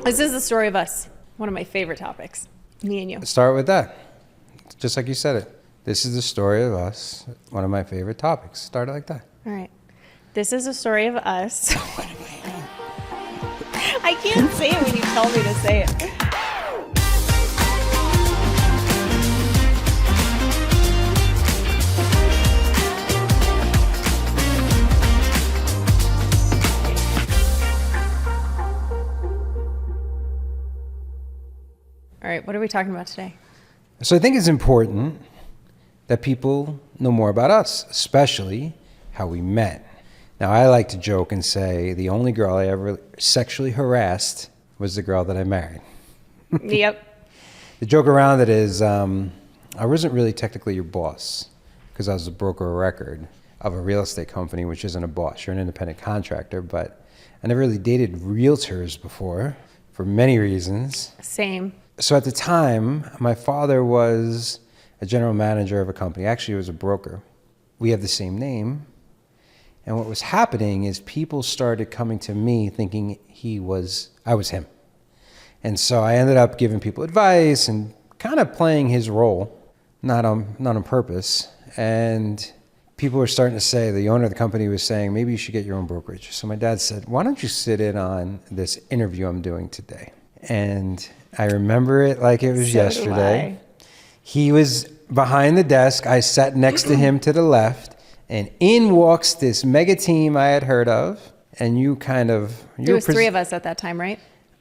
This is the story of us. One of my favorite topics. Me and you. Start with that. Just like you said it. This is the story of us. One of my favorite topics. Start it like that. All right. This is a story of us. I can't say it when you tell me to say it. All right, what are we talking about today? So I think it's important that people know more about us, especially how we met. Now, I like to joke and say the only girl I ever sexually harassed was the girl that I married. Yep. The joke around it is I wasn't really technically your boss because I was a broker of record of a real estate company, which isn't a boss. You're an independent contractor, but I never really dated realtors before for many reasons. Same. So at the time, my father was a general manager of a company. Actually, he was a broker. We have the same name. And what was happening is people started coming to me thinking I was him. And so I ended up giving people advice and kind of playing his role, not on purpose. And people were starting to say, the owner of the company was saying, maybe you should get your own brokerage. So my dad said, why don't you sit in on this interview I'm doing today? And I remember it like it was yesterday. He was behind the desk. I sat next to him to the left. And in walks this mega team I had heard of, and there was three of us at that time, right?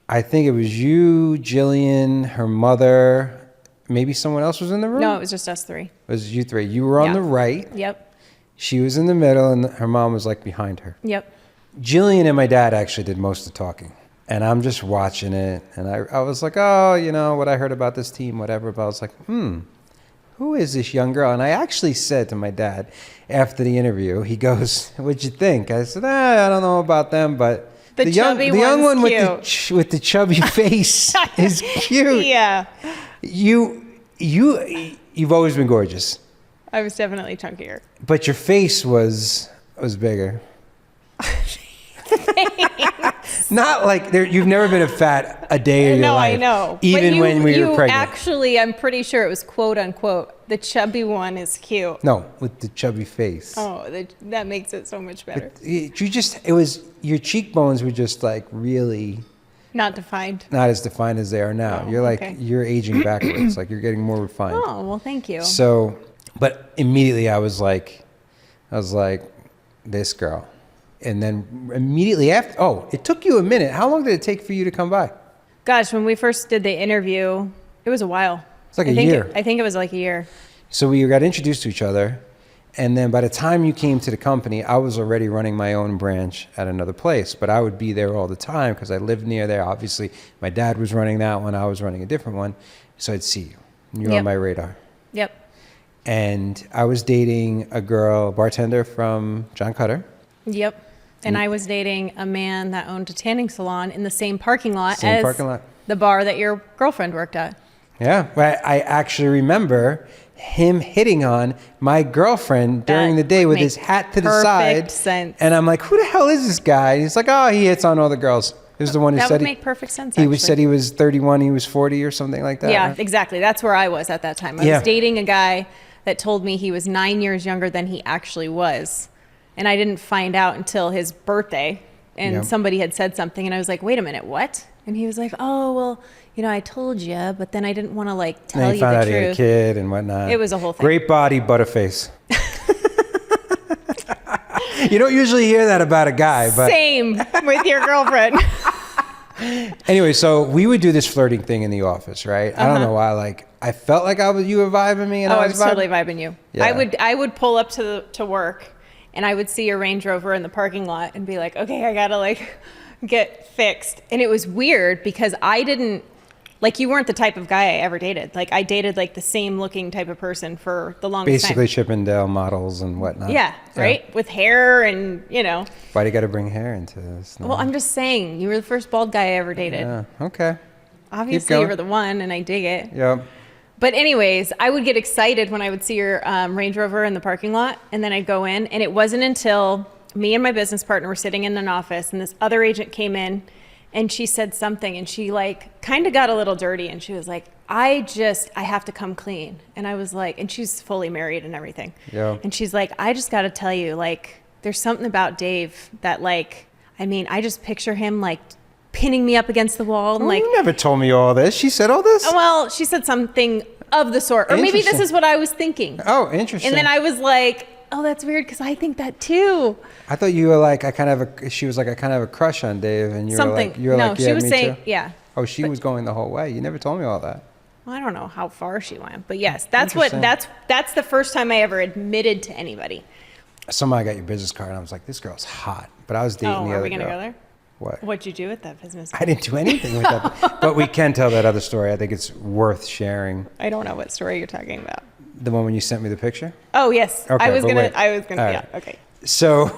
I think it was you, Jillian, her mother, maybe someone else was in the room? No, it was just us three. It was you three. You were on the right. Yep. She was in the middle, and her mom was like behind her. Yep. Jillian and my dad actually did most of the talking. And I'm just watching it, and I was like, oh, what I heard about this team, whatever. But I was like, who is this young girl? And I actually said to my dad after the interview, he goes, what'd you think? I said, I don't know about them, but the young one with the chubby face is cute. Yeah. You've always been gorgeous. I was definitely chunkier. But your face was bigger. Not like you've never been a fat a day of your life. No, I know. Even when we were pregnant. Actually, I'm pretty sure it was quote unquote, the chubby one is cute. No, with the chubby face. Oh, that makes it so much better. Your cheekbones were just like really... Not defined. Not as defined as they are now. Oh, you're aging backwards. Like you're getting more refined. Oh, well, thank you. So, but immediately I was like, this girl. And then immediately after, it took you a minute. How long did it take for you to come by? Gosh, when we first did the interview, it was a while. It's like a year. I think it was like a year. So we got introduced to each other. And then by the time you came to the company, I was already running my own branch at another place. But I would be there all the time because I lived near there. Obviously, my dad was running that one. I was running a different one. So I'd see you. You were on my radar. Yep. And I was dating a bartender from John Cutter. Yep. And I was dating a man that owned a tanning salon in the same parking lot as the bar that your girlfriend worked at. Yeah, but I actually remember him hitting on my girlfriend during the day with his hat to the side. Perfect sense. And I'm like, who the hell is this guy? He's like, he hits on all the girls. He was the one who that said would make perfect sense. He said he was 31, he was 40 or something like that. Yeah, right? Exactly. That's where I was at that time. I was dating a guy that told me he was 9 years younger than he actually was. And I didn't find out until his birthday, and somebody had said something, and I was like, wait a minute, what? And he was like, oh, well, I told you, but then I didn't want to tell you the truth. And he found out he had a kid and whatnot. It was a whole thing. Great body, butterface. You don't usually hear that about a guy, but... Same with your girlfriend. Anyway, so we would do this flirting thing in the office, right? I don't know why, I felt like you were vibing me, and I was totally vibing you. Yeah. I would pull up to work, and I would see your Range Rover in the parking lot and be like, okay, I gotta get fixed. And it was weird because I didn't, you weren't the type of guy I ever dated. I dated the same looking type of person for the longest time. Basically Chippendale models and whatnot. Yeah, right? Yeah. With hair and, Why do you gotta bring hair into this? No. Well, I'm just saying, you were the first bald guy I ever dated. Yeah, okay. Obviously you were the one, and I dig it. Yep. But anyways, I would get excited when I would see your Range Rover in the parking lot, and then I'd go in, and it wasn't until me and my business partner were sitting in an office, and this other agent came in, And she said something, and she like kind of got a little dirty, and she was like, I have to come clean. And I was like, and she's fully married and everything. Yeah. And she's like, I just got to tell you, like, there's something about Dave that, like, I mean, I just picture him like pinning me up against the wall. And, Oh, like, you never told me all this. She said all this? well, she said something of the sort, or maybe this Interesting. is what I was thinking. Oh, interesting. And then I was like, oh, that's weird, because I think that too. I thought you were like, she was like, I kind of have a crush on Dave. And you Something. were like, you were No, like, she yeah, was me saying, too. yeah. Oh, she was going the whole way. You never told me all that. Well, I don't know how far she went, but yes, that's the first time I ever admitted to anybody. Somebody got your business card, and I was like, this girl's hot. But I was dating the other girl. Are we gonna go there? What? What'd you do with that business I card? didn't do anything with that. But we can tell that other story. I think it's worth sharing. I don't know what story you're talking about. The one when you sent me the picture? Oh yes, Okay, I was but gonna. wait. All right. Yeah. Okay. So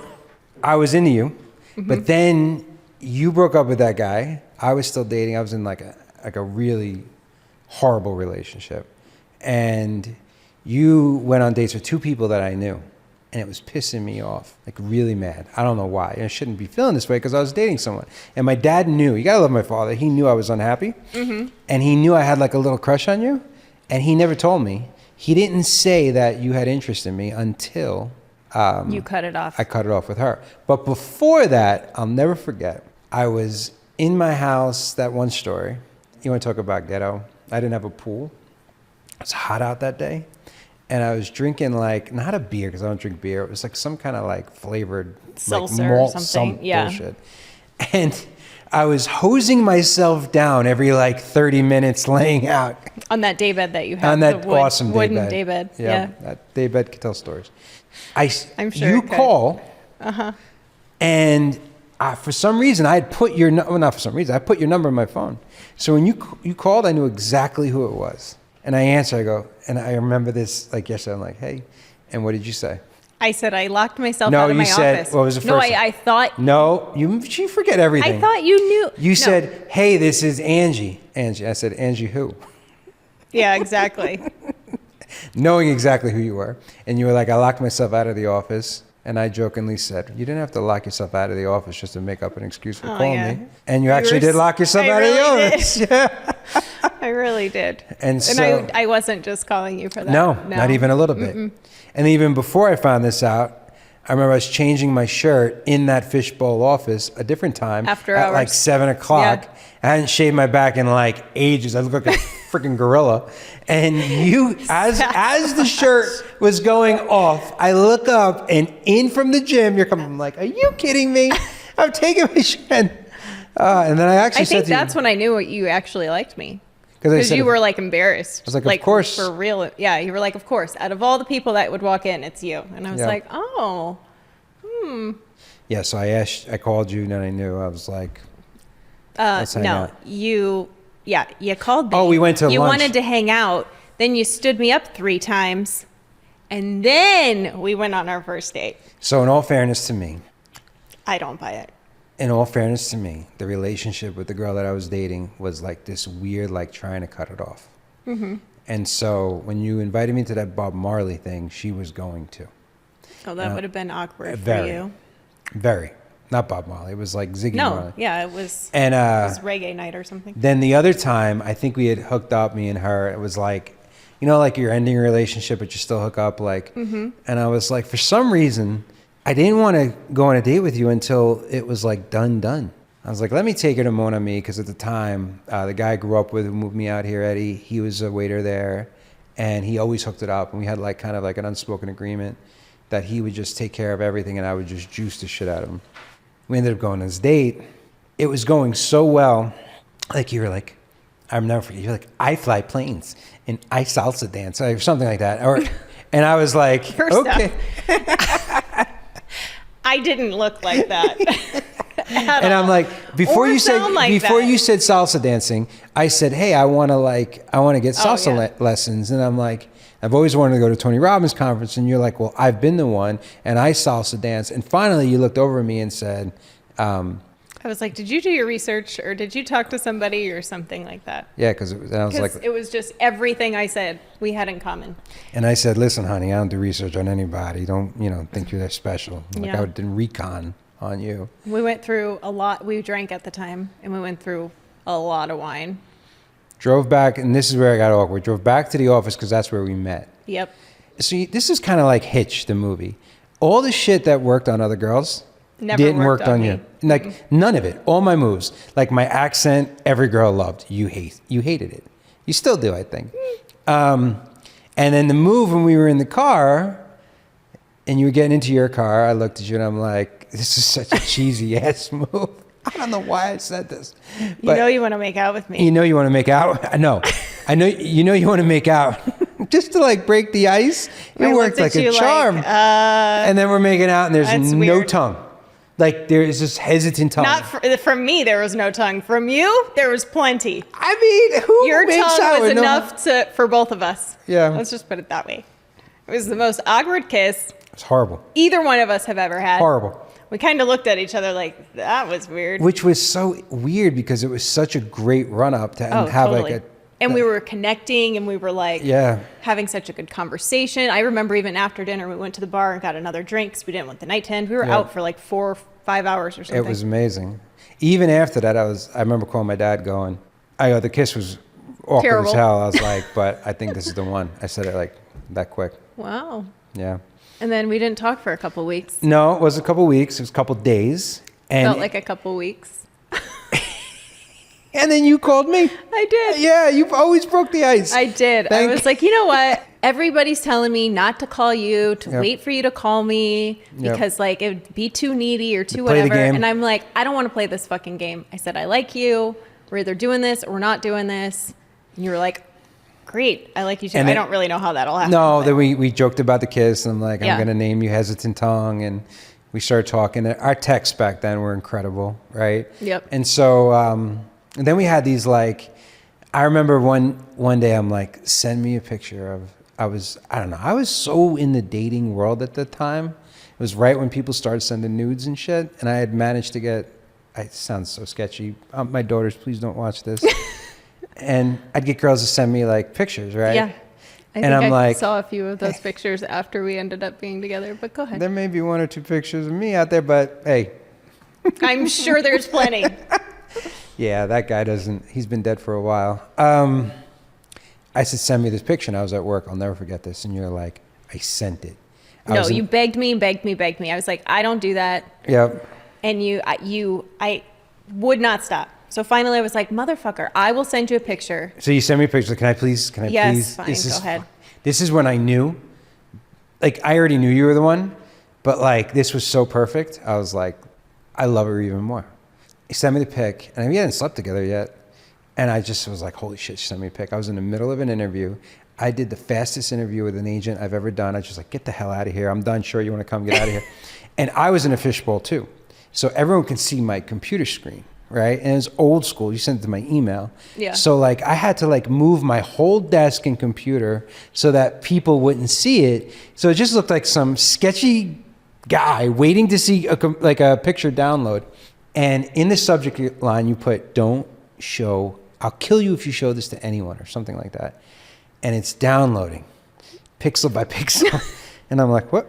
I was into you, Mm-hmm. but then you broke up with that guy. I was still dating. I was in like a really horrible relationship. And you went on dates with two people that I knew. And it was pissing me off, like really mad. I don't know why. I shouldn't be feeling this way because I was dating someone. And my dad knew. You gotta love my father. He knew I was unhappy. Mm-hmm. And he knew I had like a little crush on you. And he never told me. He didn't say that you had interest in me until You cut it off. I cut it off with her. But before that, I'll never forget. I was in my house, that one story. You want to talk about ghetto? I didn't have a pool. It was hot out that day. And I was drinking like, not a beer, because I don't drink beer. It was like some kind of like flavored Seltzer like or malt, something. some Yeah. bullshit. And I was hosing myself down every like 30 minutes laying out. On that daybed that you had. On that the wood, awesome daybed. wooden daybed. Yeah. That daybed could tell stories. I'm sure You it could. call, and for some reason I had put your well, not for some reason I put your number in my phone. So when you called, I knew exactly who it was, and I answered. I go, and I remember this like yesterday. I'm like, hey, and what did you say? I said I locked myself No, out of you my said- office. what was the No, first- I thought. No, you forget everything. I thought you knew. You No. said, hey, this is Angie. Angie. I said, Angie who? Yeah, exactly. Knowing exactly who you were. And you were like, I locked myself out of the office. And I jokingly said, you didn't have to lock yourself out of the office just to make up an excuse for calling yeah. me. And you actually did lock yourself out of the office. Yeah. I really did. And so, I wasn't just calling you for that. no, not even a little bit. And even before I found this out, I remember I was changing my shirt in that fishbowl office a different time. After at hours. like 7 o'clock. Yeah. I hadn't shaved my back in like ages. I looked like a freaking gorilla. And you, as the shirt was going off, I look up and in from the gym, you're coming. I'm like, are you kidding me? I'm taking my shirt. And then I actually I said think to you, that's when I knew you actually liked me. I Because said, you were like embarrassed. I was like, of course. For real. Yeah, you were like, of course. Out of all the people that would walk in, it's you. And I was Yeah. like, oh. yeah, so I called you and then I knew. I was like, let's hang No, out. you called me. Oh, we went to You lunch. wanted to hang out. Then you stood me up 3 times. And then we went on our first date. So in all fairness to me, I don't buy it. the relationship with the girl that I was dating was like this weird, like trying to cut it off. Mm-hmm. And so when you invited me to that Bob Marley thing, she was going to. Oh, that would have been awkward very. for you. Very. Not Bob Marley. It was like Ziggy Marley. No, yeah, it was And reggae night or something. then the other time, I think we had hooked up, me and her. It was like, you know, like you're ending a relationship, but you still hook up. Like, and I was like, for some reason, I didn't want to go on a date with you until it was like done. I was like, let me take her to Mon Ami, because at the time, the guy I grew up with who moved me out here, Eddie, he was a waiter there, and he always hooked it up. And we had like kind of like an unspoken agreement that he would just take care of everything and I would just juice the shit out of him. We ended up going on this date. It was going so well. Like you were like, I'll never forget. You're like, I fly planes and I salsa dance or something like that. And I was like, First okay. I didn't look like that. And I'm like, before Or you said sound like before that. you said salsa dancing, I said, hey, I want to get salsa yeah. lessons. And I'm like, I've always wanted to go to Tony Robbins conference. And you're like, well, I've been to one and I salsa dance. And finally you looked over at me and said, I was like, did you do your research or did you talk to somebody or something like that? yeah, because I was like, Because it was just everything I said we had in common. and I said, listen, honey, I don't do research on anybody. Don't, think you're that special. Like Yeah. I didn't recon. on you. We went through a lot. We drank at the time, and we went through a lot of wine. Drove back, and this is where I got awkward. Drove back to the office because that's where we met. Yep. So this is kind of like Hitch, the movie. All the shit that worked on other girls didn't work on you. Like none of it. All my moves, like my accent, every girl loved. You hated it. You still do, I think. And then the move when we were in the car, and you were getting into your car, I looked at you and I'm like, this is such a cheesy ass move. I don't know why I said this. But you know you want to make out with me. You know you want to make out? I know. You know you want to make out. Just to like break the ice. It worked like a charm. And then we're making out and there's no weird. Tongue. Like there is this hesitant tongue. Not from me, there was no tongue. From you, there was plenty. I mean, who Your makes tongue out was with enough for both of us. Yeah. Let's just put it that way. It was the most awkward kiss. It's horrible. Either one of us have ever had. Horrible. We kind of looked at each other like, that was weird. Which was so weird because it was such a great run up to have totally. like a... And we were connecting and we were like having such a good conversation. I remember even after dinner, we went to the bar and got another drink because we didn't want the night to end. We were out for like 4 or 5 hours or something. It was amazing. Even after that, I remember calling my dad going, the kiss was awkward Terrible. as hell. I was like, but I think this is the one. I said it like that quick. Wow. Yeah. And then we didn't talk for a couple weeks. No, it was a couple weeks. It was a couple days. And Felt like a couple weeks. And then you called me. I did. Yeah, you've always broke the ice. I did. I was like, you know what? Everybody's telling me not to call you, to wait for you to call me because like it would be too needy or too whatever. And I'm like, I don't want to play this fucking game. I said, I like you. We're either doing this or we're not doing this. And you were like, great. I like you too. I don't really know how that all happened. No, then we joked about the kiss and I'm like, I'm going to name you Hesitant Tongue. And we started talking. Our texts back then were incredible, right? Yep. And so... and then we had these like, I remember one day I'm like, send me a picture of, I was so in the dating world at the time. It was right when people started sending nudes and shit. And I had managed to get, it sounds so sketchy. My daughters, please don't watch this. And I'd get girls to send me like pictures, right? Yeah. I think I saw a few of those pictures after we ended up being together, but go ahead. There may be 1 or 2 pictures of me out there, but hey. I'm sure there's plenty. Yeah, that guy he's been dead for a while. I said, send me this picture. And I was at work. I'll never forget this. And you're like, I sent it. You begged me. I was like, I don't do that. Yep. And I would not stop. So finally I was like, motherfucker, I will send you a picture. So you send me a picture. Can I please? Yes, fine, go ahead. This is when I knew, like I already knew you were the one, but like this was so perfect. I was like, I love her even more. He sent me the pic, and we hadn't slept together yet. And I just was like, holy shit, she sent me a pic. I was in the middle of an interview. I did the fastest interview with an agent I've ever done. I was just like, get the hell out of here. I'm done. Sure, you want to come? Get out of here. And I was in a fishbowl too. So everyone can see my computer screen, right? And it's old school. You sent it to my email. Yeah. So like I had to like move my whole desk and computer so that people wouldn't see it. So it just looked like some sketchy guy waiting to see a picture download. And in the subject line, you put, don't show, I'll kill you if you show this to anyone or something like that. And it's downloading pixel by pixel. And I'm like, what?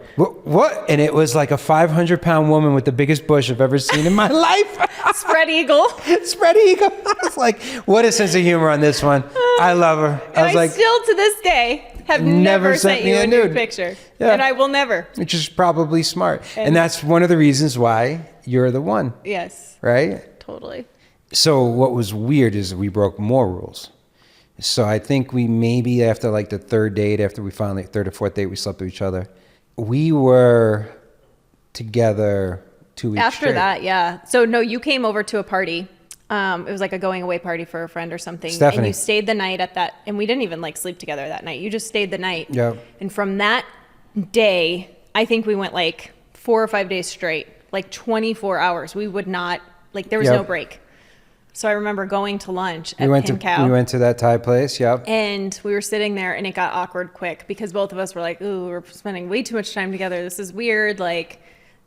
And it was like a 500-pound woman with the biggest bush I've ever seen in my life. Spread eagle. Spread eagle. I was like, what a sense of humor on this one. I love her. I was like, still to this day have never sent you a nude picture. Yeah. And I will never. Which is probably smart. And that's one of the reasons why you're the one. Yes. Right? Totally. So what was weird is we broke more rules. So I think we maybe after like the third date, after we finally, third or fourth date, we slept with each other. We were together 2 weeks after straight. that, yeah. So no, you came over to a party. It was like a going away party for a friend or something. Stephanie. And you stayed the night at that, and we didn't even like sleep together that night. You just stayed the night. Yeah. And from that day, I think we went like 4 or 5 days straight, like 24 hours. We would not, like there was no break. So I remember going to lunch at Pin Cow. We went to that Thai place, yep. And we were sitting there and it got awkward quick because both of us were like, ooh, we're spending way too much time together. This is weird. Like,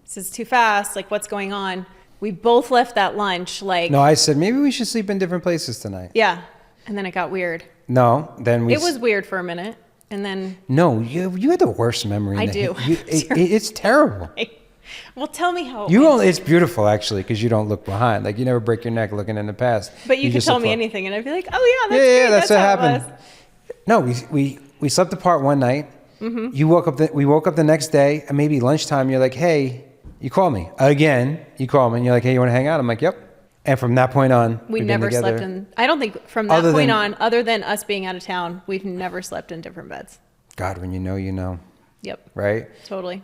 this is too fast. Like, what's going on? We both left that lunch like... No, I said, maybe we should sleep in different places tonight. Yeah. And then it got weird. No, then we... It was weird for a minute. And then... No, you had the worst memory. I do. It's terrible. Well, tell me how It's beautiful actually, because you don't look behind. Like you never break your neck looking in the past. But you could tell me anything, and I'd be like, "Oh yeah, that's great. That's what how happened." It was. No, we slept apart one night. Mm-hmm. We woke up the next day, and maybe lunchtime. You're like, "Hey," you call me again. You call me, and you're like, "Hey, you want to hang out?" I'm like, "Yep." And from that point on, we never slept in. I don't think from that point on, other than us being out of town, we've never slept in different beds. God, when you know, you know. Yep. Right? Totally.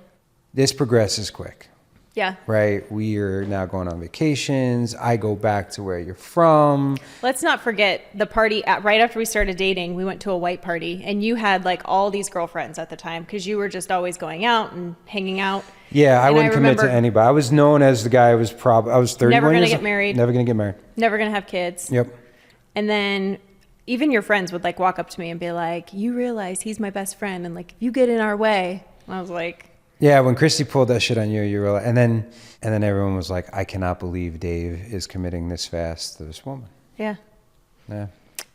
This progresses quick. Yeah. Right? We are now going on vacations. I go back to where you're from. Let's not forget the party right after we started dating. We went to a white party, and you had like all these girlfriends at the time because you were just always going out and hanging out. Yeah, I wouldn't commit to anybody. I was known as the guy who was I was 31 never going to years get married. Never going to get married. Never going to have kids. Yep. And then even your friends would like walk up to me and be like, "You realize he's my best friend, and like if you get in our way," I was like, yeah, when Christy pulled that shit on you, you realize, and then everyone was like, "I cannot believe Dave is committing this fast to this woman." Yeah. Yeah.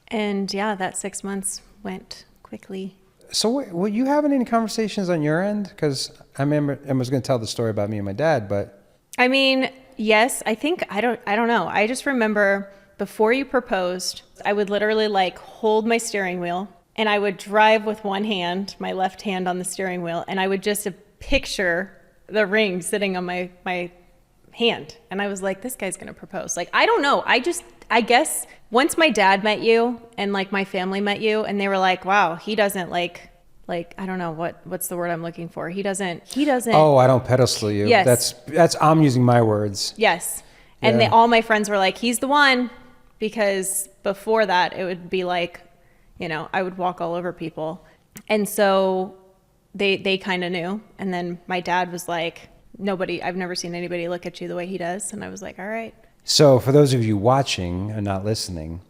And yeah, that 6 months went quickly. So were you having any conversations on your end? Because I remember I was going to tell the story about me and my dad, but I mean, yes, I think I don't know. I just remember before you proposed, I would literally like hold my steering wheel, and I would drive with one hand, my left hand on the steering wheel, and I would just picture the ring sitting on my hand. And I was like, this guy's going to propose. Like, I don't know. I guess once my dad met you and like my family met you, and they were like, wow, he doesn't like, I don't know what's the word I'm looking for. He doesn't. Oh, I don't pedestal you. Yes. That's, I'm using my words. Yes. And all my friends were like, he's the one, because before that it would be like, I would walk all over people. And so they kind of knew. And then my dad was like, I've never seen anybody look at you the way he does. And I was like, all right. So for those of you watching and not listening,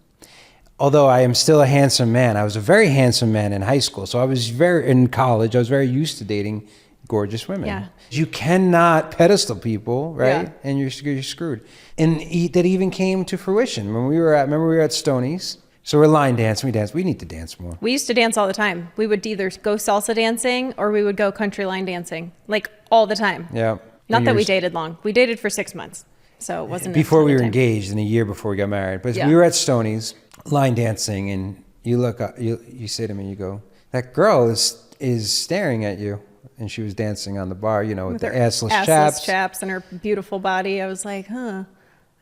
although I am still a handsome man, I was a very handsome man in high school. So in college, I was very used to dating gorgeous women. Yeah. You cannot pedestal people, right? Yeah. And you're screwed. And that even came to fruition when remember we were at Stoney's. So we're line dancing, we need to dance more. We used to dance all the time. We would either go salsa dancing or we would go country line dancing, like all the time. Yeah. Not that we dated long. We dated for 6 months. So it wasn't before we were engaged, and a year before we got married. But we were at Stoney's line dancing, and you look up, you say to me, you go, that girl is staring at you. And she was dancing on the bar, with the assless chaps and her beautiful body. I was like, huh,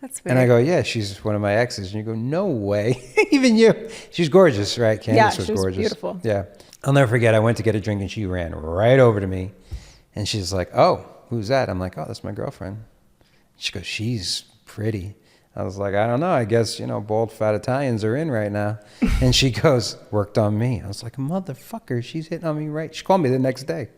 that's weird. And I go, yeah, she's one of my exes. And you go, no way. Even you. She's gorgeous, right? Candace was gorgeous. Beautiful. Yeah. I'll never forget, I went to get a drink, and she ran right over to me. And she's like, oh, who's that? I'm like, oh, that's my girlfriend. She goes, she's pretty. I was like, I don't know. I guess, bald, fat Italians are in right now. And she goes, worked on me. I was like, motherfucker, she's hitting on me right. She called me the next day.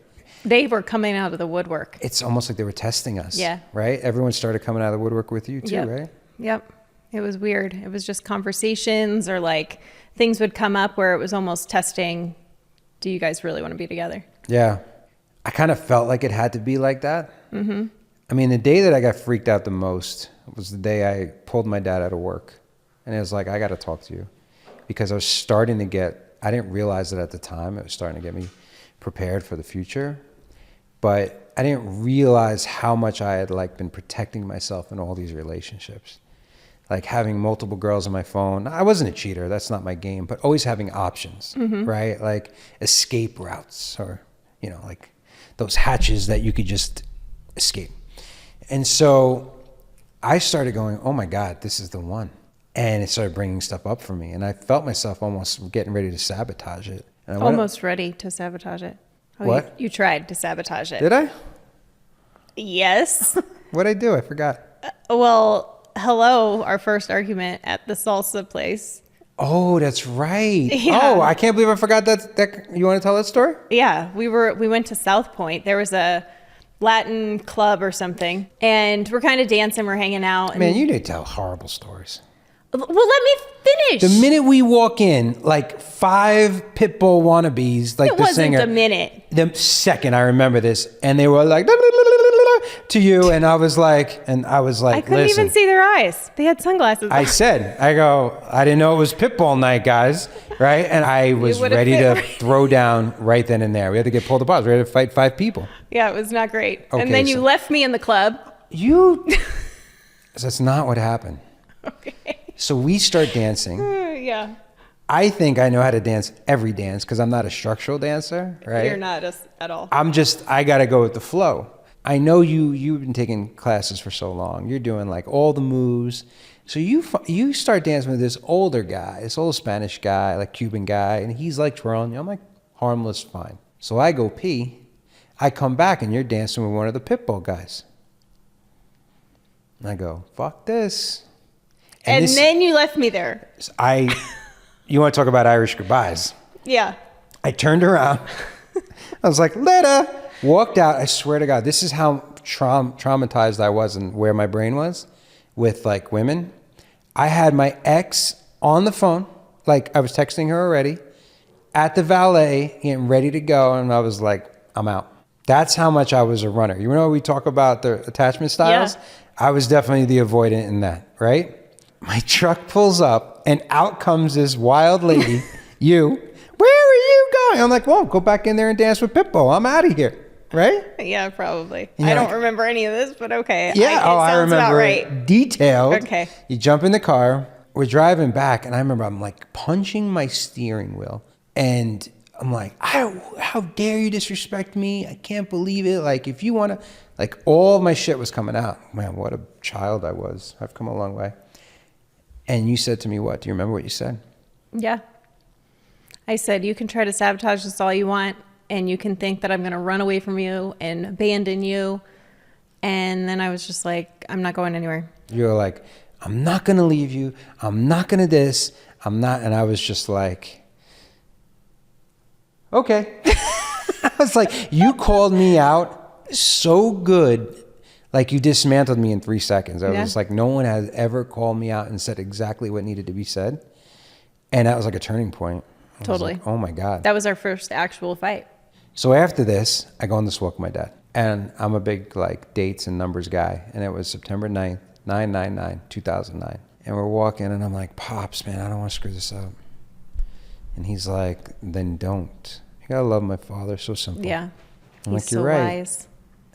They were coming out of the woodwork. It's almost like they were testing us. Yeah. Right? Everyone started coming out of the woodwork with you too, right? Yep. It was weird. It was just conversations, or like things would come up where it was almost testing, do you guys really want to be together? Yeah. I kind of felt like it had to be like that. Mm-hmm. I mean, the day that I got freaked out the most was the day I pulled my dad out of work. And it was like, I got to talk to you. Because I was starting to I didn't realize it at the time. It was starting to get me prepared for the future. But I didn't realize how much I had been protecting myself in all these relationships. Like having multiple girls on my phone. I wasn't a cheater. That's not my game. But always having options, right? Like escape routes, or, like those hatches that you could just escape. And so I started going, oh my God, this is the one. And it started bringing stuff up for me. And I felt myself almost getting ready to sabotage it. And almost ready to sabotage it. Oh, what? You tried to sabotage it. Did I? Yes. What'd I do? I forgot. Well, hello, our first argument at the salsa place. Oh, that's right. Yeah. Oh, I can't believe I forgot that. You want to tell that story? Yeah, we went to South Point. There was a Latin club or something, and we're kind of dancing, we're hanging out. Man, you need to tell horrible stories. Well, let me finish. The minute we walk in, 5 Pitbull wannabes, it the wasn't singer. the minute. The second I remember this, and they were like, to you. And I was like, I couldn't listen, even see their eyes. They had sunglasses on. I didn't know it was Pitbull night, guys. Right. And I was ready to throw down right then and there. We had to get pulled apart. We had to fight 5 people. Yeah, it was not great. Okay, and then you left me in the club. That's not what happened. Okay. So we start dancing. Yeah. I think I know how to dance every dance because I'm not a structural dancer, right? You're not at all. I got to go with the flow. I know you've been taking classes for so long. You're doing like all the moves. So you start dancing with this older guy, this old Spanish guy, like Cuban guy, and he's like twirling you. I'm like, harmless, fine. So I go pee. I come back and you're dancing with one of the Pitbull guys. And I go, fuck this. And then you left me there. You want to talk about Irish goodbyes? Yeah. I turned around. I was like, later. Walked out. I swear to God, this is how traumatized I was and where my brain was with like women. I had my ex on the phone. Like I was texting her already at the valet, getting ready to go. And I was like, I'm out. That's how much I was a runner. You know, we talk about the attachment styles. Yeah. I was definitely the avoidant in that, right? My truck pulls up and out comes this wild lady. Where are you going? I'm like, well, go back in there and dance with Pitbull. I'm out of here. Right? Yeah, probably. I don't remember any of this, but okay. Yeah, I remember right. Detailed. Okay. You jump in the car. We're driving back, and I remember I'm like punching my steering wheel. And I'm like, how dare you disrespect me? I can't believe it. Like, if you want to, like, all of my shit was coming out. Man, what a child I was. I've come a long way. And you said to me, what? Do you remember what you said? Yeah. I said, you can try to sabotage this all you want, and you can think that I'm going to run away from you and abandon you. And then I was just like, I'm not going anywhere. You were like, I'm not going to leave you. I'm not going to this. I'm not. And I was just like, okay. I was like, you called me out so good. Like you dismantled me in 3 seconds. I was like, no one has ever called me out and said exactly what needed to be said. And that was like a turning point. Totally. Like, oh my God. That was our first actual fight. So after this, I go on this walk with my dad. And I'm a big like dates and numbers guy. And it was September 9th, 9/9/2009. And we're walking and I'm like, Pops, man, I don't want to screw this up. And he's like, then don't. You gotta love my father. So simple. Yeah. I'm He's like, you're so right. wise.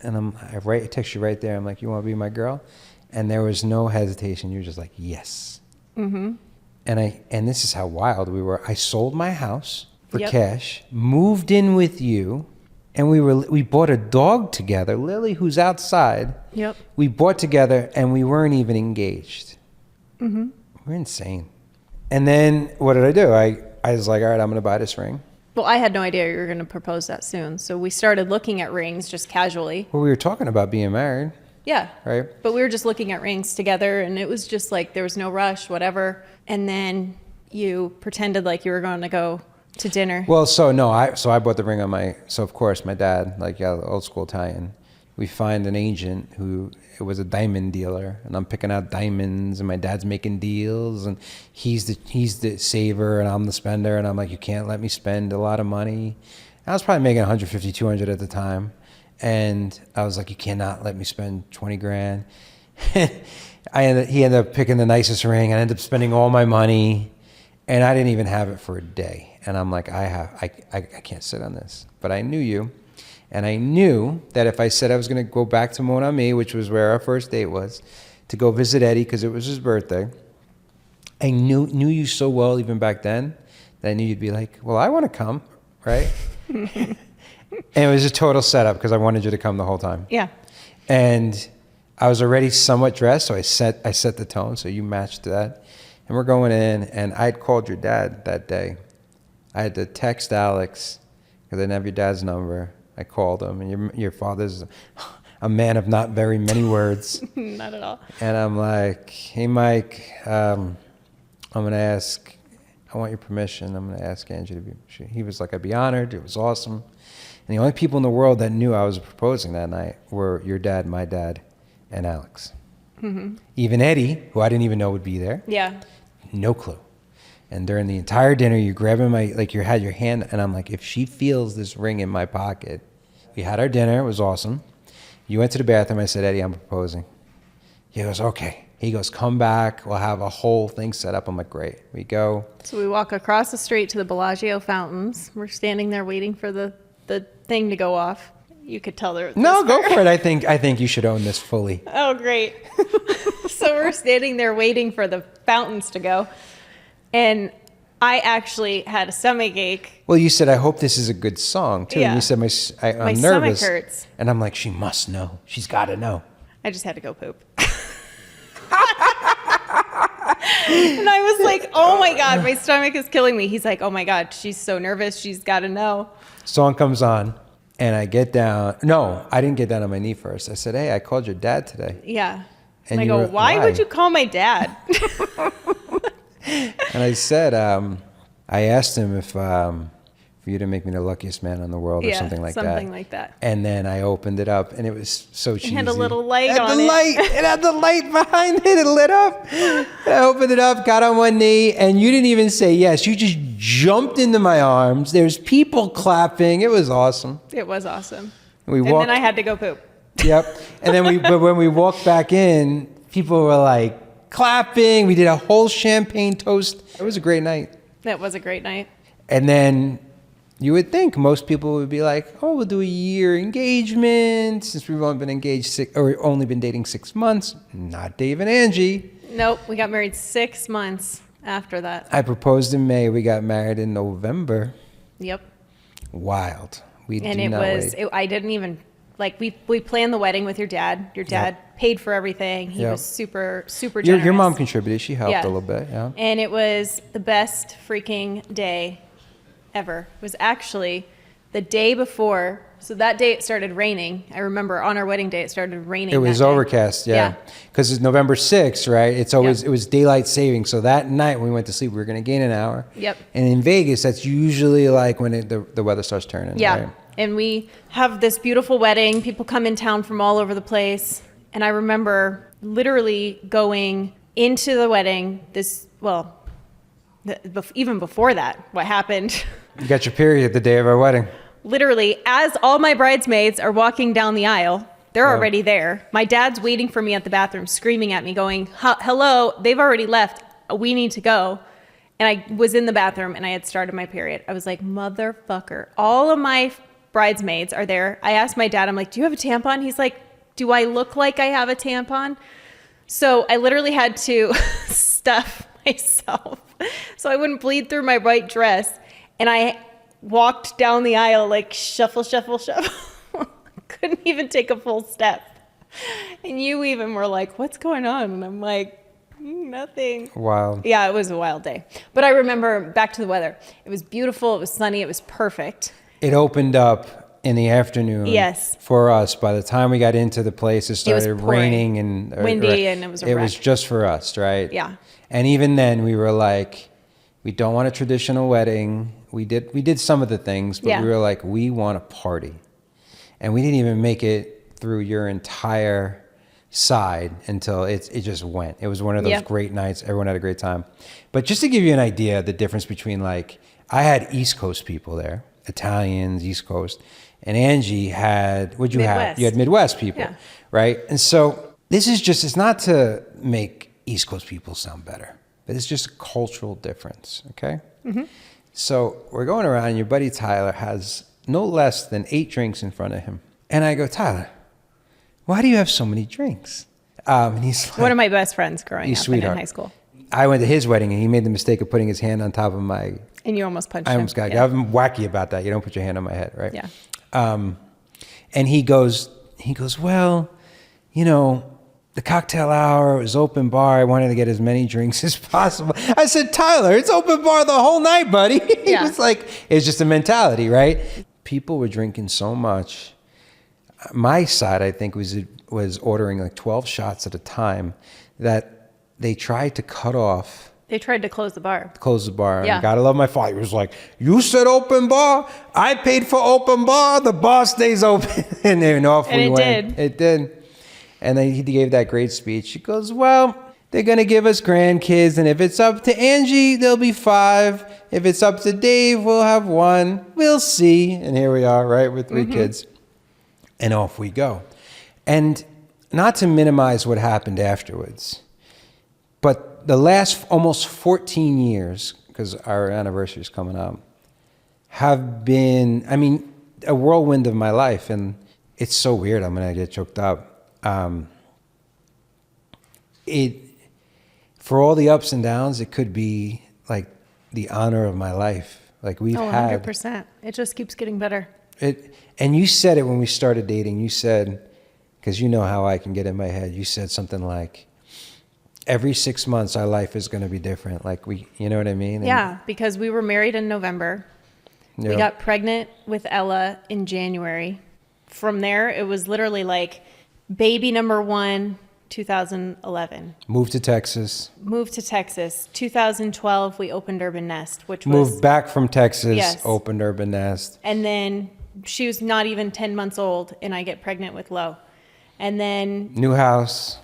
And I text you right there. I'm like, you want to be my girl? And there was no hesitation. You were just like, yes. Mm-hmm. And this is how wild we were. I sold my house for cash, moved in with you, and we bought a dog together, Lily, who's outside. Yep. We bought together, and we weren't even engaged. Mm-hmm. We're insane. And then what did I do? I was like, all right, I'm going to buy this ring. Well, I had no idea you were going to propose that soon. So we started looking at rings just casually. Well, we were talking about being married. Yeah. Right. But we were just looking at rings together, and it was just like there was no rush, whatever. And then you pretended like you were going to go to dinner. Well, so I bought the ring on so of course my dad, like old school Italian, we find an agent who it was a diamond dealer, and I'm picking out diamonds, and my dad's making deals, and he's the saver and I'm the spender, and I'm like, you can't let me spend a lot of money. I was probably making 150, 200 at the time. And I was like, you cannot let me spend 20 grand. He ended up picking the nicest ring. I ended up spending all my money, and I didn't even have it for a day. And I'm like, I can't sit on this. But I knew you, and I knew that if I said I was going to go back to Mon Ami, which was where our first date was, to go visit Eddie because it was his birthday, I knew you so well even back then that I knew you'd be like, well, I want to come, right? And it was a total setup because I wanted you to come the whole time. Yeah. And I was already somewhat dressed, so I set the tone, so you matched that. And we're going in, and I'd called your dad that day. I had to text Alex because I didn't have your dad's number. I called him, and your father's a man of not very many words. Not at all. And I'm like, hey, Mike, I'm going to ask, I want your permission. I'm going to ask Angie to be, he was like, I'd be honored. It was awesome. And the only people in the world that knew I was proposing that night were your dad, my dad, and Alex. Mm-hmm. Even Eddie, who I didn't even know would be there. Yeah. No clue. And during the entire dinner, you're grabbing you had your hand, and I'm like, if she feels this ring in my pocket. We had our dinner. It was awesome. You went to the bathroom. I said, Eddie, I'm proposing. He goes, okay. He goes, come back. We'll have a whole thing set up. I'm like, great. We go. So we walk across the street to the Bellagio fountains. We're standing there waiting for the thing to go off. You could tell there. No, go for it. I think you should own this fully. Oh, great. So we're standing there waiting for the fountains to go. And I actually had a stomach ache. Well, you said, I hope this is a good song, too. Yeah. And you said, I'm stomach nervous. hurts. And I'm like, she must know. She's got to know. I just had to go poop. And I was like, oh my God, my stomach is killing me. He's like, oh my God, she's so nervous. She's got to know. Song comes on. And I get down. No, I didn't get down on my knee first. I said, hey, I called your dad today. Yeah. And I go, why would you call my dad? And I said, I asked him if for you to make me the luckiest man in the world or something like that. Something like that. And then I opened it up, and it was so cheesy. It had a little light on it. It had the light behind it. It lit up. I opened it up, got on one knee, and you didn't even say yes. You just jumped into my arms. There's people clapping. It was awesome. It was awesome. And then I had to go poop. Yep. And then but when we walked back in, people were like clapping. We did a whole champagne toast. It was a great night. That was a great night. And then you would think most people would be like, oh, we'll do a year engagement since we've only been engaged only been dating 6 months. Not Dave and Angie. Nope. We got married 6 months after that. I proposed in May. We got married in November. Yep. Wild. I didn't even, like, we planned the wedding with your dad. Your dad paid for everything. He was super, super generous. Your mom contributed. She helped a little bit, yeah. And it was the best freaking day ever. It was actually the day before. So that day it started raining. I remember on our wedding day it started raining. It was overcast, yeah. Because it's November 6th, right? It's always it was daylight saving. So that night when we went to sleep, we were going to gain an hour. Yep. And in Vegas, that's usually like when the weather starts turning. Yeah. Right? And we have this beautiful wedding. People come in town from all over the place. And I remember literally going into the wedding. Even before that, what happened? You got your period the day of our wedding. Literally, as all my bridesmaids are walking down the aisle, they're already there. My dad's waiting for me at the bathroom, screaming at me, going, hello, they've already left. We need to go. And I was in the bathroom and I had started my period. I was like, motherfucker. All of my bridesmaids are there. I asked my dad, I'm like, do you have a tampon? He's like, do I look like I have a tampon? So I literally had to stuff myself so I wouldn't bleed through my white dress. And I walked down the aisle like shuffle, shuffle, shuffle. Couldn't even take a full step. And you even were like, what's going on? And I'm like, nothing. Wow. Yeah, it was a wild day. But I remember, back to the weather. It was beautiful. It was sunny. It was perfect. It opened up in the afternoon. Yes. For us. By the time we got into the place, it started raining and windy, and it was a wreck. It was just for us, right? Yeah. And even then, we were like, we don't want a traditional wedding. We did some of the things, but we were like, we want a party. And we didn't even make it through your entire side until it just went. It was one of those great nights. Everyone had a great time. But just to give you an idea, the difference between, like, I had East Coast people there, Italians, East Coast, and Angie had, what'd you have? You had Midwest people, right? And so this is just, it's not to make East Coast people sound better, but it's just a cultural difference, okay? Mm-hmm. So we're going around, and your buddy Tyler has no less than 8 drinks in front of him. And I go, Tyler, why do you have so many drinks? And he's like, one of my best friends growing up in high school. I went to his wedding, and he made the mistake of putting his hand on top of my... And you almost punched him. I almost got it. I'm wacky about that. You don't put your hand on my head, right? Yeah. And he goes, well, you know, the cocktail hour was open bar. I wanted to get as many drinks as possible. I said, Tyler, it's open bar the whole night, buddy. He was like, it's just a mentality, right? People were drinking so much. My side, I think, was ordering like 12 shots at a time that they tried to cut off. They tried to close the bar. Yeah. And gotta love my father. He was like, you said open bar. I paid for open bar. The bar stays open. And then off we went. It did. And then he gave that great speech. He goes, well, they're going to give us grandkids. And if it's up to Angie, there'll be 5. If it's up to Dave, we'll have 1. We'll see. And here we are, right, with 3 kids. And off we go. And not to minimize what happened afterwards, but the last almost 14 years, because our anniversary is coming up, have been, I mean, a whirlwind of my life. And it's so weird. I'm going to get choked up. For all the ups and downs, it could be like the honor of my life. Like we've had 100%. It just keeps getting better. And you said it when we started dating. You said, because you know how I can get in my head, you said something like, every 6 months our life is going to be different. Like you know what I mean? Yeah, because we were married in November. Yep. We got pregnant with Ella in January. From there, it was literally like baby number 1, 2011. Moved to Texas. 2012, we opened Urban Nest, which was... Moved back from Texas, yes. Opened Urban Nest. And then she was not even 10 months old, and I get pregnant with Lo. And then... New house.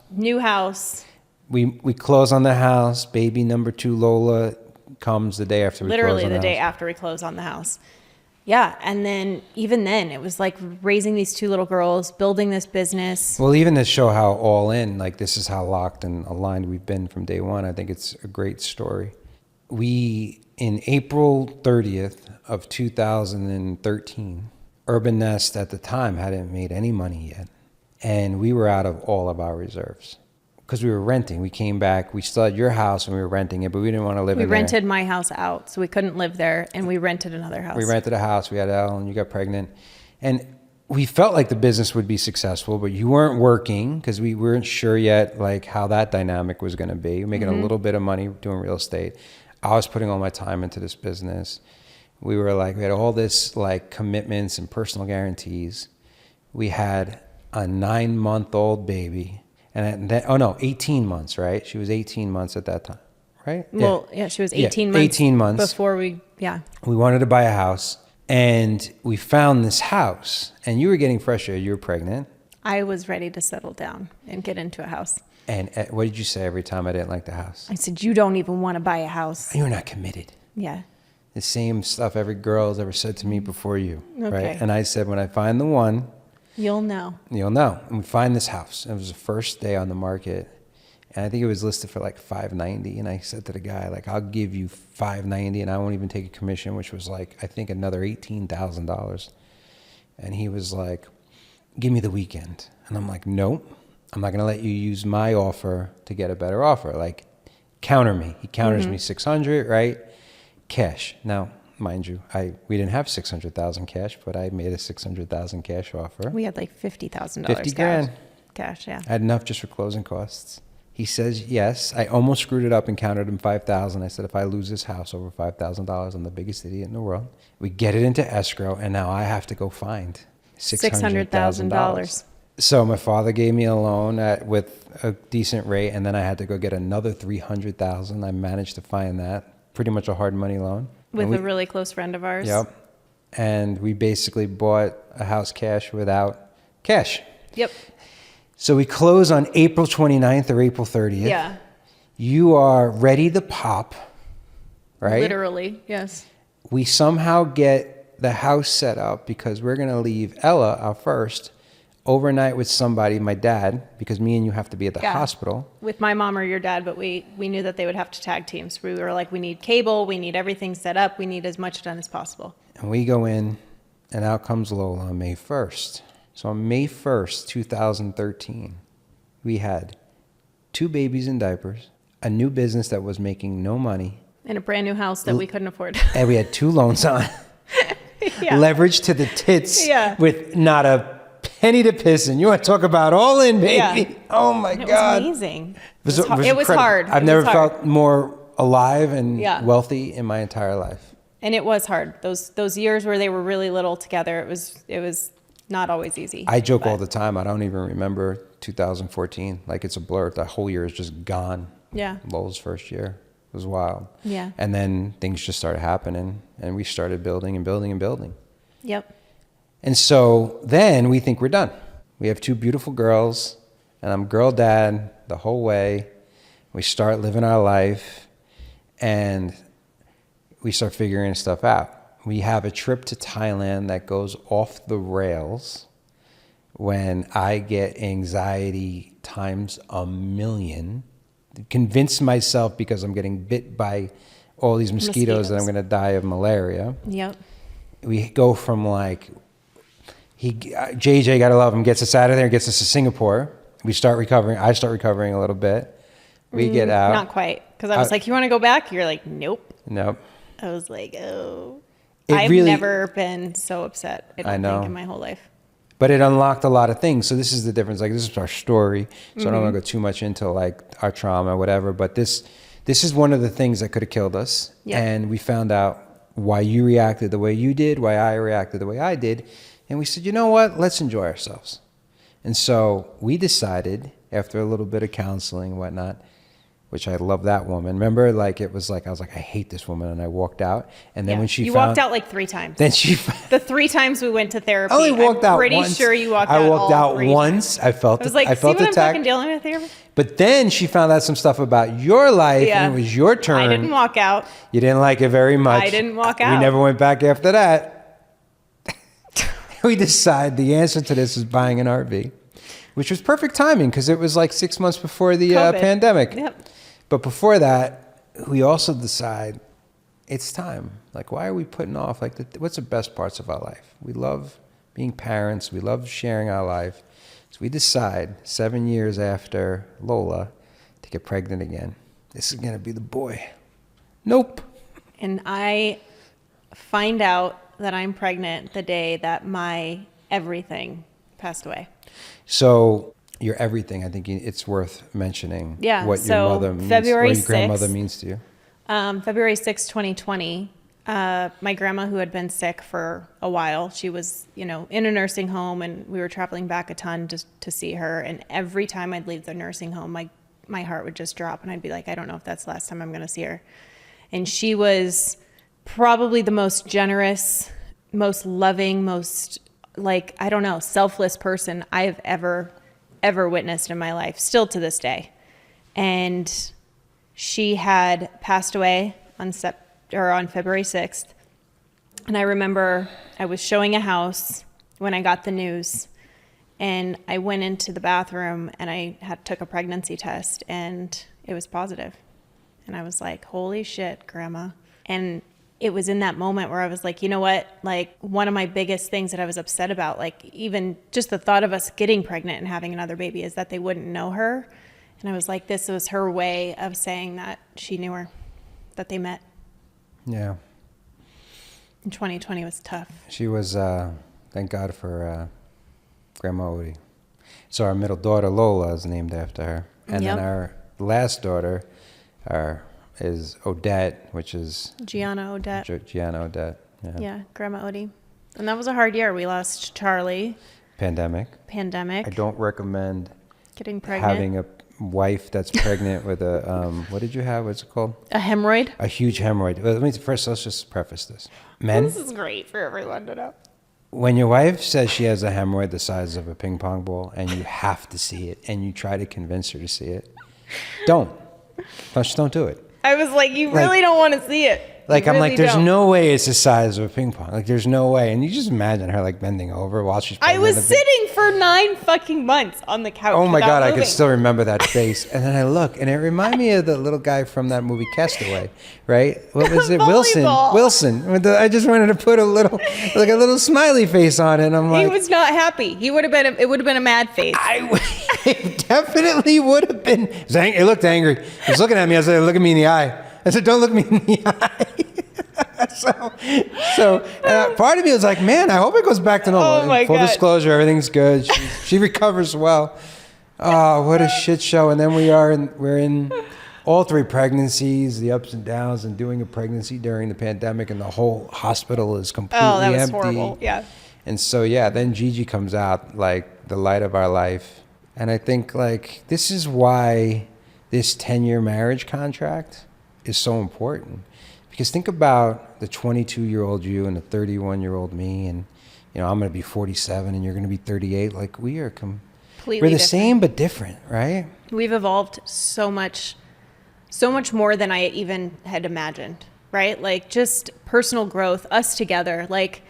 We close on the house. Baby number 2, Lola, comes the day after we close on the house. Literally the day after we close on the house. Yeah, and then even then, it was like raising these 2 little girls, building this business. Well, even to show how all in, like this is how locked and aligned we've been from day one, I think it's a great story. We, in April 30th of 2013, Urban Nest at the time hadn't made any money yet. And we were out of all of our reserves. Because we were renting. We came back. We still had your house and we were renting it, but we didn't want to live in there. We rented my house out, so we couldn't live there, and we rented another house. We rented a house. We had Ellen, you got pregnant. And we felt like the business would be successful, but you weren't working because we weren't sure yet like how that dynamic was going to be. We're making a little bit of money doing real estate. I was putting all my time into this business. We had all this like commitments and personal guarantees. We had a 9-month-old baby. And then, 18 months, right? She was 18 months at that time, right? Well, yeah, she was 18 months. 18 months. Before we wanted to buy a house, and we found this house, and you were getting frustrated. You were pregnant. I was ready to settle down and get into a house. And what did you say every time I didn't like the house? I said, you don't even want to buy a house. You're not committed. Yeah. The same stuff every girl has ever said to me before you, okay. Right? And I said, when I find the one... You'll know. And we find this house. It was the first day on the market. And I think it was listed for like $590. And I said to the guy, like, I'll give you $590 and I won't even take a commission, which was like, I think another $18,000. And he was like, give me the weekend. And I'm like, nope, I'm not going to let you use my offer to get a better offer. Like, counter me. He counters me $600, right? Cash. Now, mind you, we didn't have $600,000 cash, but I made a $600,000 cash offer. We had like $50,000 $50,000 cash, yeah. I had enough just for closing costs. He says yes. I almost screwed it up and counted him $5,000. I said, if I lose this house over $5,000, I'm the biggest idiot in the world. We get it into escrow, and now I have to go find $600,000. So my father gave me a loan with a decent rate, and then I had to go get another $300,000. I managed to find that. Pretty much a hard money loan. With a really close friend of ours. Yep. And we basically bought a house cash without cash. Yep. So we close on April 29th or April 30th. Yeah. You are ready to pop, right? Literally, yes. We somehow get the house set up because we're going to leave Ella, our first, overnight with somebody, my dad, because me and you have to be at the hospital. With my mom or your dad, but we knew that they would have to tag teams. We were like, we need cable, we need everything set up, we need as much done as possible. And we go in, and out comes Lola on May 1st. So on May 1st, 2013, we had 2 babies in diapers, a new business that was making no money. And a brand new house that we couldn't afford. And we had 2 loans on. Leverage to the tits with not a penny to piss in. You want to talk about all in, baby? Yeah. Oh my God. It was amazing. It was hard. I've never felt more alive and wealthy in my entire life. And it was hard. Those years where they were really little together, it was not always easy. I joke all the time. I don't even remember 2014. Like it's a blur. The whole year is just gone. Yeah. Lowell's first year was wild. Yeah. And then things just started happening, and we started building and building and building. Yep. And so then we think we're done. We have 2 beautiful girls, and I'm girl dad the whole way. We start living our life, and we start figuring stuff out. We have a trip to Thailand that goes off the rails. when I get anxiety times a million, convince myself because I'm getting bit by all these mosquitoes that I'm going to die of malaria. Yep. We go from like, JJ, gotta love him, gets us out of there, gets us to Singapore. We start recovering. I start recovering a little bit. We get out. Not quite. Because I was like, you want to go back? You're like, nope. Nope. I was like, oh. It I've really, never been so upset, I don't think, in my whole life. But it unlocked a lot of things. So this is the difference. Like, this is our story. So I don't want to go too much into like our trauma, whatever. But this is one of the things that could have killed us. Yeah. And we found out why you reacted the way you did, why I reacted the way I did. And we said, you know what? Let's enjoy ourselves. And so we decided, after a little bit of counseling and whatnot, which I love that woman. Remember, like, it was like, I was like, I hate this woman. And I walked out. And then when she You walked out like 3 times. Then she... The 3 times we went to therapy. I only walked out once. I'm pretty sure you walked out. I walked out once. I felt I was like, I felt see what attacked. I'm fucking dealing with here? But then she found out some stuff about your life, and it was your turn. I didn't walk out. You didn't like it very much. I didn't walk out. We never went back after that. We decided the answer to this is buying an RV, which was perfect timing because it was like 6 months before the pandemic. Yep. But before that, we also decide it's time. Like, why are we putting off? Like, what's the best parts of our life? We love being parents. We love sharing our life. So we decide 7 years after Lola to get pregnant again. This is going to be the boy. Nope. And I find out that I'm pregnant the day that my everything passed away. So your everything, I think it's worth mentioning what your mother means, February or your grandmother 6th, means to you. February 6, 2020, my grandma, who had been sick for a while, she was, in a nursing home, and we were traveling back a ton just to see her. And every time I'd leave the nursing home, my heart would just drop, and I'd be like, I don't know if that's the last time I'm going to see her. And she was probably the most generous, most loving, most, like, I don't know, selfless person I have ever witnessed in my life, still to this day. And she had passed away on February 6th. And I remember I was showing a house when I got the news, and I went into the bathroom and I took a pregnancy test, and it was positive. And I was like, holy shit, Grandma. And it was in that moment where I was like, you know what? Like, one of my biggest things that I was upset about, like, even just the thought of us getting pregnant and having another baby, is that they wouldn't know her. And I was like, this was her way of saying that she knew her, that they met. Yeah. And 2020 was tough. She was, thank God for Grandma Odie. So our middle daughter, Lola, is named after her. And then our last daughter is Odette, which is... Gianna Odette. Gianna Odette, Yeah, Grandma Odie. And that was a hard year. We lost Charlie. Pandemic. I don't recommend getting pregnant. having a wife that's pregnant with a, what did you have? What's it called? A hemorrhoid. A huge hemorrhoid. Well, let's just preface this. Men, This is great for everyone to know. when your wife says she has a hemorrhoid the size of a ping pong ball and you have to see it and you try to convince her to see it, just don't do it. I was like, you really don't want to see it. Like, You I'm like, really there's don't. no way it's the size of a ping pong. Like, there's no way. And you just imagine her, like, bending over while she's I pregnant. was sitting for 9 fucking months on the couch. Oh, my without God, I moving. can still remember that face. And then I look, and it reminded me of the little guy from that movie Castaway, right? What was it? Volleyball. Wilson. I just wanted to put a little smiley face on it. And I'm like... He was not happy. It would have been a mad face. It definitely would have been... It looked angry. He was looking at me. I said, look at me in the eye. I said, don't look me in the eye. So part of me was like, man, I hope it goes back to normal. Oh my Full God. disclosure, everything's good. She recovers well. Oh, what a shit show. And then we're in all 3 pregnancies, the ups and downs, and doing a pregnancy during the pandemic, and the whole hospital is completely empty. Oh, that was horrible. Yeah. And so, then Gigi comes out like the light of our life. And I think, like, this is why this 10-year marriage contract is so important. Because think about the 22-year-old you and the 31-year-old me, and I'm going to be 47 and you're going to be 38. Like, we're the different. same but different, right? We've evolved so much more than I even had imagined, right? Like, just personal growth, us together. Like,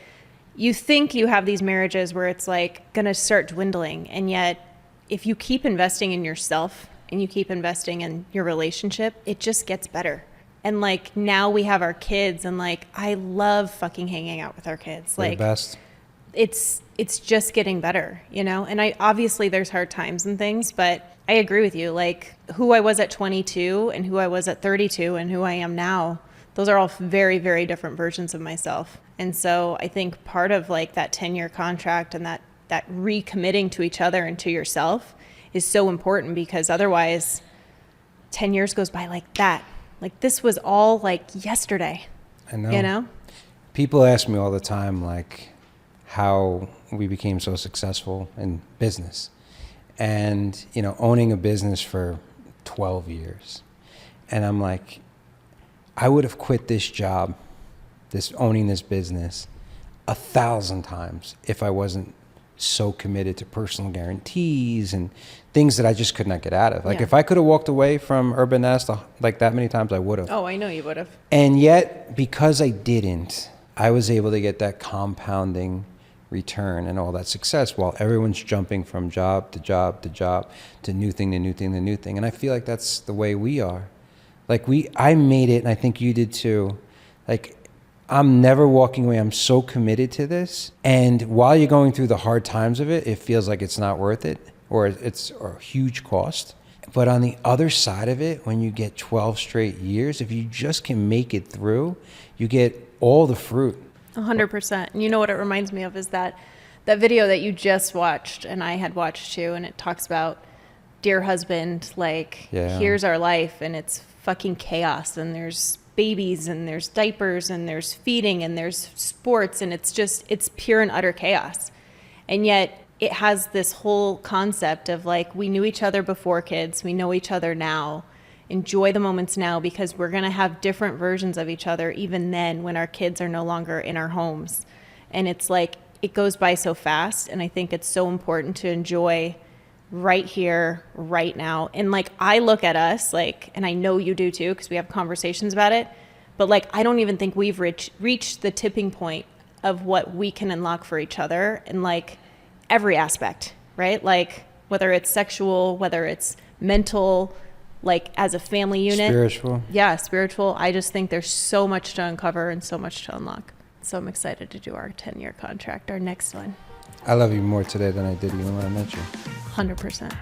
you think you have these marriages where it's like going to start dwindling. And yet if you keep investing in yourself and you keep investing in your relationship, it just gets better. And like now we have our kids, and like I love fucking hanging out with our kids. They're like the best. It's just getting better, you know? And I obviously there's hard times and things, but I agree with you. Like who I was at 22 and who I was at 32 and who I am now, those are all very, very different versions of myself. And so I think part of like that 10-year contract and that recommitting to each other and to yourself is so important, because otherwise 10 years goes by like that. Like this was all like yesterday. I know. You know? People ask me all the time, like, how we became so successful in business. And, you know, owning a business for 12 years. And I'm like, I would have quit this job, owning this business 1,000 times if I wasn't so committed to personal guarantees and things that I just could not get out of. Like if I could have walked away from Urban Nest like that many times, I would have. Oh, I know you would have. And yet, because I didn't, I was able to get that compounding return and all that success while everyone's jumping from job to job to job to new thing to new thing to new thing. And I feel like that's the way we are. Like I made it, and I think you did too. Like I'm never walking away. I'm so committed to this. And while you're going through the hard times of it, it feels like it's not worth it, or it's a huge cost. But on the other side of it, when you get 12 straight years, if you just can make it through, you get all the fruit. 100%. And you know what it reminds me of is that video that you just watched and I had watched too, and it talks about dear husband, like here's our life and it's fucking chaos, and there's babies and there's diapers and there's feeding and there's sports, and it's pure and utter chaos. And yet it has this whole concept of like, we knew each other before kids, we know each other now. Enjoy the moments now, because we're going to have different versions of each other even then when our kids are no longer in our homes. And it's like, it goes by so fast. And I think it's so important to enjoy right here, right now. And like, I look at us like, and I know you do too, because we have conversations about it, but like, I don't even think we've reached the tipping point of what we can unlock for each other in like every aspect, right? Like whether it's sexual, whether it's mental, like as a family unit. Spiritual. Yeah, spiritual. I just think there's so much to uncover and so much to unlock. So I'm excited to do our 10-year contract, our next one. I love you more today than I did even when I met you. 100%.